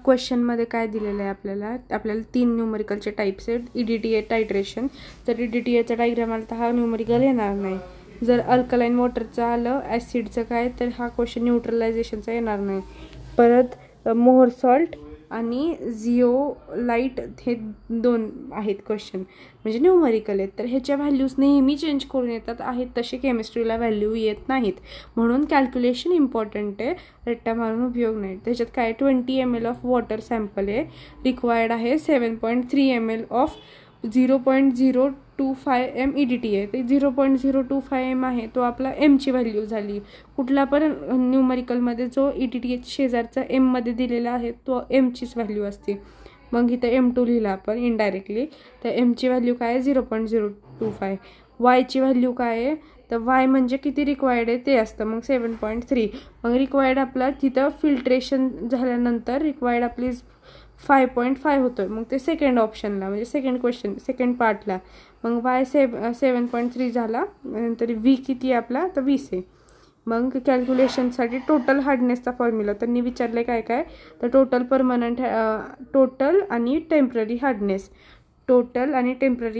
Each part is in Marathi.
क्वेश्चनमध्ये काय दिलेलं आहे आपल्याला 3 न्यूमरिकलचे टाईप्स आहेत. EDTA टायट्रेशन. जर EDTAचा डायग्राम आला तर हा न्यूमरिकल येणार नाही. जर अल्कलाईन वॉटरचं आलं, ॲसिडचं काय, तर हा क्वेश्चन न्यूट्रलायझेशनचा येणार नाही. परत मोहर सॉल्ट आणि झिओलाइट हे 2 आहेत क्वेश्चन, म्हणजे न्यूमरिकल आहेत. तर ह्याच्या व्हॅल्यूज नेहमी चेंज करून येतात, आहेत तसे केमिस्ट्रीला व्हॅल्यू येत नाहीत. म्हणून कॅल्क्युलेशन इम्पॉर्टंट आहे, रट्टा मारून उपयोग नाही. त्याच्यात काय 20 ml ऑफ वॉटर सॅम्पल आहे, रिक्वायर्ड आहे 7.3 ml ऑफ 0.025 m EDTA. ते 0.025 m आहे, तो आपला एमची व्हॅल्यू झाली. कुठला पण न्यूमरिकलमध्ये जो EDTA शेजारचा एममध्ये दिलेला आहे तो एमचीच व्हॅल्यू असते. मग इथं M2 लिहिला आपण इनडायरेक्टली, तर एमची व्हॅल्यू काय आहे 0.025. वायची व्हॅल्यू काय आहे, तर वाय म्हणजे किती रिक्वायर्ड आहे ते असतं, मग 7.3. मग रिक्वायर्ड आपला तिथं फिल्ट्रेशन झाल्यानंतर रिक्वायर्ड आपली 5.5 होतं, मग ते सेकंड ऑप्शनला म्हणजे सेकंड पार्टला. मग वाय 7.3 झाला, नंतर व्ही किती आहे आपला, तर 20 आहे. मग कॅल्क्युलेशनसाठी टोटल हार्डनेसचा फॉर्म्युला त्यांनी विचारले काय काय, तर टोटल आणि टेम्पररी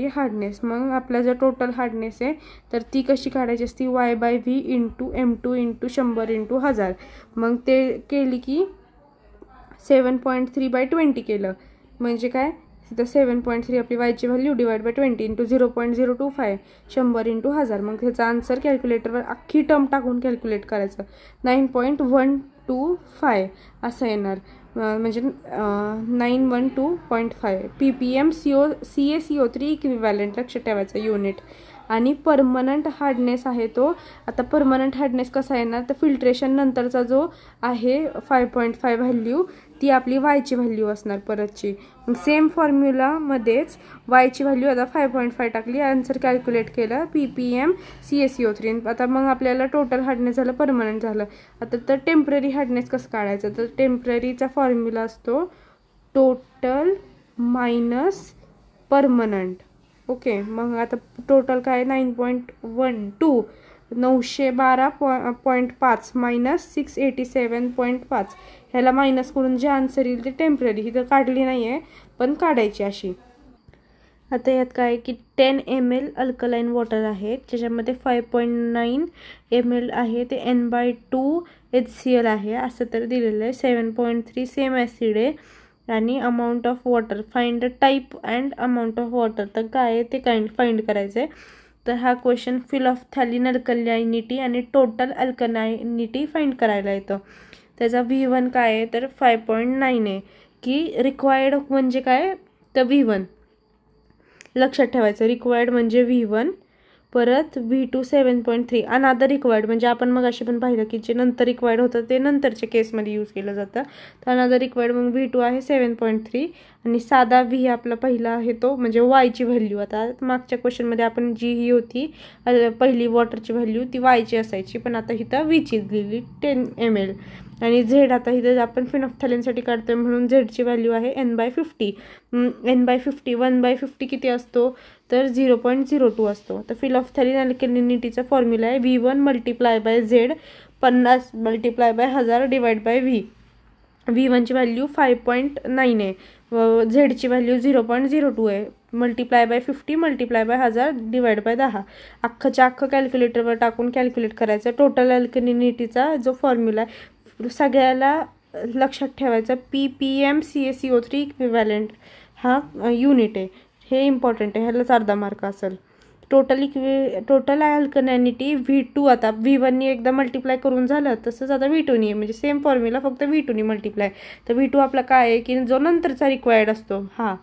हार्डनेस. मग आपला जर टोटल हार्डनेस आहे तर ती कशी काढायची असती, Y/V into M2 into 100 into 1000. मग ते केली की 7.3/20 केलं, म्हणजे काय तिथं 7.3 आपली वायची value divide by 20 into 0.025 100 into 1000. मग ह्याचा आन्सर कॅल्क्युलेटरवर अख्खी टर्म टाकून कॅल्क्युलेट करायचं, 9.125 असं येणार, म्हणजे 912.5 ppm CaCO3 इक्विव्हॅलेंट लक्षात ठेवायचं युनिट. आणि परमनंट हार्डनेस आहे तो, आता परमनंट हार्डनेस कसा येणार, तर फिल्ट्रेशन नंतरचा जो आहे 5.5 व्हॅल्यू ती आपली वायची व्हॅल्यू असणार परतची. मग सेम फॉर्म्युलामध्येच वायची व्हॅल्यू आता 5.5 टाकली, आन्सर कॅल्क्युलेट केलं ppm CaCO3. आता मग आपल्याला टोटल हार्डनेस झालं, परमनंट झालं. आता तर टेम्पररी हार्डनेस कसं काढायचं, तर टेम्पररीचा फॉर्म्युला असतो टोटल मायनस परमनंट. ओके, मग आता टोटल काय 9.12 912.5 मायनस 687.5, ह्याला मायनस करून जे आन्सर येईल ते टेम्पररी. ही तर काढली नाही आहे पण काढायची अशी. आता यात काय की 10 ml अल्कलाईन वॉटर आहे, ज्याच्यामध्ये 5.9 ml आहे ते N/2 HCl आहे असं तर दिलेलं आहे. 7.3 सेम ॲसिड आहे आणि amount of water, find the type and amount of water. तर काय आहे ते फाइंड करायचं आहे. तर हा क्वेश्चन फिलॉफ्थॅलीन अल्कलाइनिटी आणि टोटल अल्कलाइनिटी फाइंड करायला येतं. त्याचा V1 काय आहे, तर 5.9 आहे. की रिक्वायर्ड म्हणजे काय, तर V1 लक्षात ठेवायचं, रिक्वायर्ड म्हणजे V1. परत V2 7.3 अनादर रिक्वायर्ड, म्हणजे आपण मग अशी पण पाहिलं की जे नंतर रिक्वायर्ड होतं ते नंतरच्या केसमध्ये यूज केलं जातं. तर अनादर रिक्वायर्ड मग V2 आहे 7.3. आणि साधा V आपला पहिला आहे तो म्हणजे वायची व्हॅल्यू. आता मागच्या क्वेश्चनमध्ये आपण जी ही होती पहिली वॉटरची व्हॅल्यू ती वायची असायची, पण आता इथं Vची दिलेली 10 ml. आणि झेड आता इथं आपण फिनॉफ्थॅलीनसाठी काढतोय म्हणून झेडची व्हॅल्यू आहे N/50. N/50 1/50 किती असतो, तर 0.02 असतो. तर फिलॉफ्थॅलीन अल्कलिनिटीचा फॉर्म्युला आहे V1 multiply by Z 50 multiply by 1000 divide by V. V1ची व्हॅल्यू 5.9 आहे, झेडची व्हॅल्यू 0.02 आहे, multiply by 50 multiply by 1000 divide by 10. अख्खच्या अख्खं कॅल्क्युलेटरवर टाकून कॅल्क्युलेट करायचं. टोटल अल्कलिनिटीचा जो फॉर्म्युला आहे सगळ्याला लक्षात ठेवायचा, ppm CaCO3 इक्विव्हॅलेंट हा युनिट आहे, हे इम्पॉर्टंट आहे, ह्यालाच अर्धा मार्क असेल. टोटल अल्कलिनिटी V2, आता V1नी एकदा मल्टिप्लाय करून झालं तसंच आता V2नी आहे, म्हणजे सेम फॉर्म्युला फक्त V2नी मल्टिप्लाय. तर V2 आपला काय आहे की जो नंतरचा रिक्वायर्ड असतो हा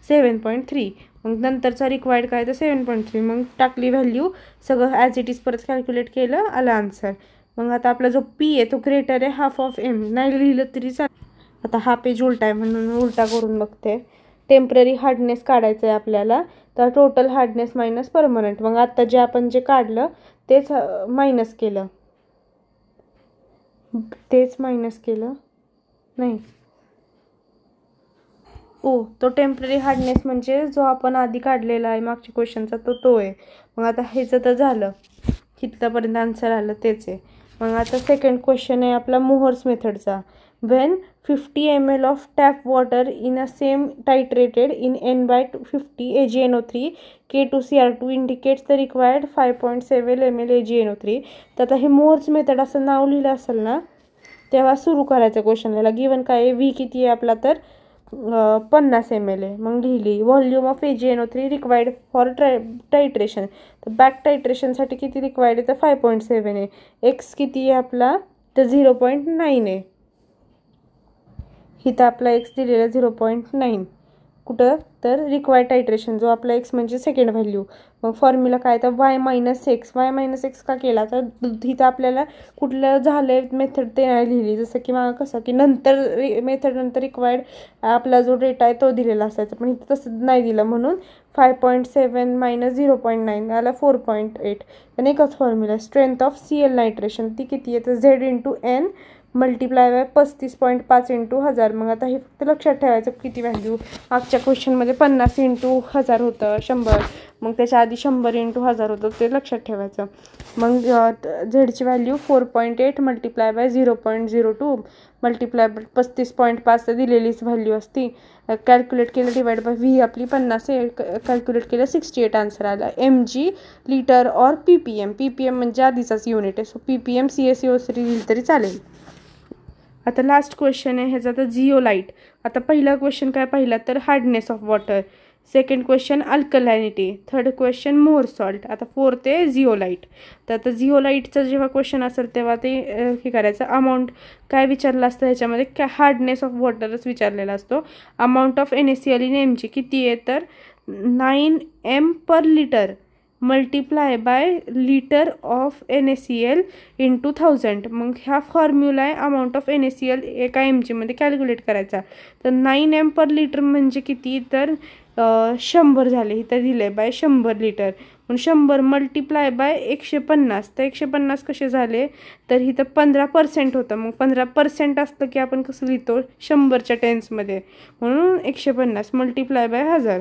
7.3, मग नंतरचा रिक्वायर्ड काय तर 7.3. मग टाकली व्हॅल्यू, सगळं ॲज इट इज परत कॅल्क्युलेट केलं, आलं आन्सर. मग आता आपला जो P आहे तो ग्रेटर आहे ½ ऑफ M, नाही लिहिलं तरी चालेल. आता हा पेज उलटा आहे म्हणून उलटा करून बघते. टेम्पररी हार्डनेस काढायचं आहे आपल्याला, तर टोटल हार्डनेस मायनस परमनंट. मग आता जे आपण जे काढलं तेच मायनस केलं, नाही तो टेम्पररी हार्डनेस म्हणजे जो आपण आधी काढलेला आहे मागच्या क्वेश्चनचा तो आहे. मग आता ह्याचं तर झालं, इथपर्यंत आन्सर आलं तेच आहे. मग आता सेकंड क्वेश्चन आहे आपला मोहर्स मेथडचा. when 50 ml of tap water in a same titrated in N/50 AgNO3 K2Cr2 indicates the required 5.7 ml AgNO3. तर आता हे मोर्स मेथड असं नाव लिहिलं असेल ना तेव्हा सुरू करायचं क्वेश्चनला. गिवन काय आहे, व्ही किती आहे आपला तर 50 ml आहे. मग लिहिली volume of AgNO3 required for titration. तर बॅक टायट्रेशनसाठी किती रिक्वायर्ड आहे तर 5.7 आहे. एक्स किती आहे आपला तर 0.9 आहे. इथं आपला एक्स दिलेला 0.9 कुठं तर रिक्वायर्ड टायट्रेशन जो आपला एक्स म्हणजे सेकंड व्हॅल्यू. मग फॉर्म्युला काय तर वाय मायनस एक्स का केला तर इथं आपल्याला कुठलं झालं आहे मेथड ते नाही लिहिली. जसं की मग कसं की नंतर मेथड नंतर रिक्वायर्ड आपला जो डेटा आहे तो दिलेला असायचा, पण इथं तसं नाही दिलं म्हणून 5.7 मायनस 0.9 आला 4.8. आणि एकच formula strength of CL nitration ती किती आहे तर Z/N मल्टिप्लाय बाय 35.5 × 1000. मग आता हे फक्त लक्षात ठेवायचं किती व्हॅल्यू. मागच्या क्वेश्चनमध्ये 50 × 1000 होतं 100, मग त्याच्या आधी 100 × 1000 होतं ते लक्षात ठेवायचं. मग झेडची value 4.8 multiply by 0.02 multiply by 35.5 दिलेलीच व्हॅल्यू असती. कॅल्क्युलेट केलं डिवाइड बाय व्ही आपली 50 आहे, कॅल्क्युलेट केलं 68 आन्सर आला. mg लिटर और PPM म्हणजे आधीचाच युनिट आहे, सो PPM CaCO3 लिहिलं तरी चालेल. आता लास्ट क्वेश्चन आहे ह्याचा तर जिओलाइट. आता पहिला क्वेश्चन काय पाहिला तर hardness of water, second question alkalinity, third question more salt, आता फोर्थ आहे जिओलाइट. तर आता जिओलाइटचं जेव्हा क्वेश्चन असेल तेव्हा ते हे करायचं अमाऊंट काय विचारलं असतं ह्याच्यामध्ये काय हार्डनेस ऑफ वॉटरच विचारलेला असतो. Amount of NaCl in mg किती आहे तर 9 m/लिटर multiply by litre of NaCl × 1000. मग ह्या फॉर्म्युला आहे अमाऊंट ऑफ NaCl एका mgमध्ये कॅल्क्युलेट करायचा. तर 9 m/लिटर म्हणजे किती तर 100 झाले. इथं दिलं आहे बाय 100 लिटर म्हणून 100 मल्टिप्लाय बाय 150. तर 150 कसे झाले तर इथं 15% होतं. मग 15% असतं की आपण कसं लिहितो 100च्या टेन्समध्ये, म्हणून 150 मल्टिप्लाय बाय 1000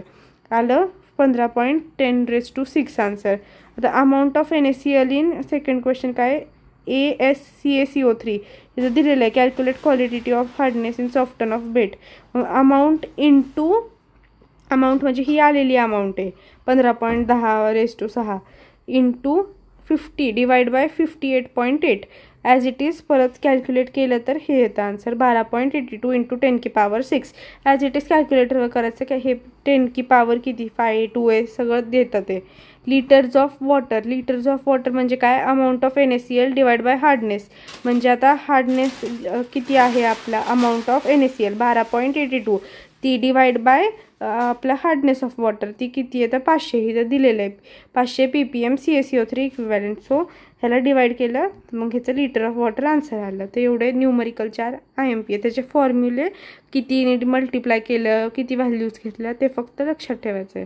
आलं 15.10⁶ आन्सर. आता amount of NaCl in second question काय AsCaCO3 इथं दिलेलं आहे calculate quality of hardness in soften of bed. मग अमाऊंट इंटू अमाऊंट म्हणजे ही आलेली अमाऊंट आहे 15.10⁶ into 50 divide by 58.8 as it is. परत कॅल्क्युलेट केलं तर हे येतं आन्सर 12.82 × 10⁶. ॲज इट इज कॅल्क्युलेटरवर करायचं काय हे 10⁻⁴ किती 5 2 आहे सगळं देतं ते. लिटर्स ऑफ वॉटर म्हणजे काय amount of NaCl divide by hardness. म्हणजे आता हार्डनेस किती आहे आपला अमाऊंट ऑफ NaCl 12.82 ती डिवाइड बाय आपला हार्डनेस ऑफ वॉटर ती किती आहे तर 500 इथं दिलेलं आहे 500 PPM CaCO3 इक्विव्हॅलेंट. सो ह्याला डिवाइड केलं मग ह्याचं लिटर ऑफ वॉटर आन्सर आलं. तर एवढे न्यूमरिकल 4 IMP आहे. त्याचे फॉर्म्युले किती मल्टिप्लाय केलं किती व्हॅल्यूज घेतल्या ते फक्त लक्षात ठेवायचं आहे.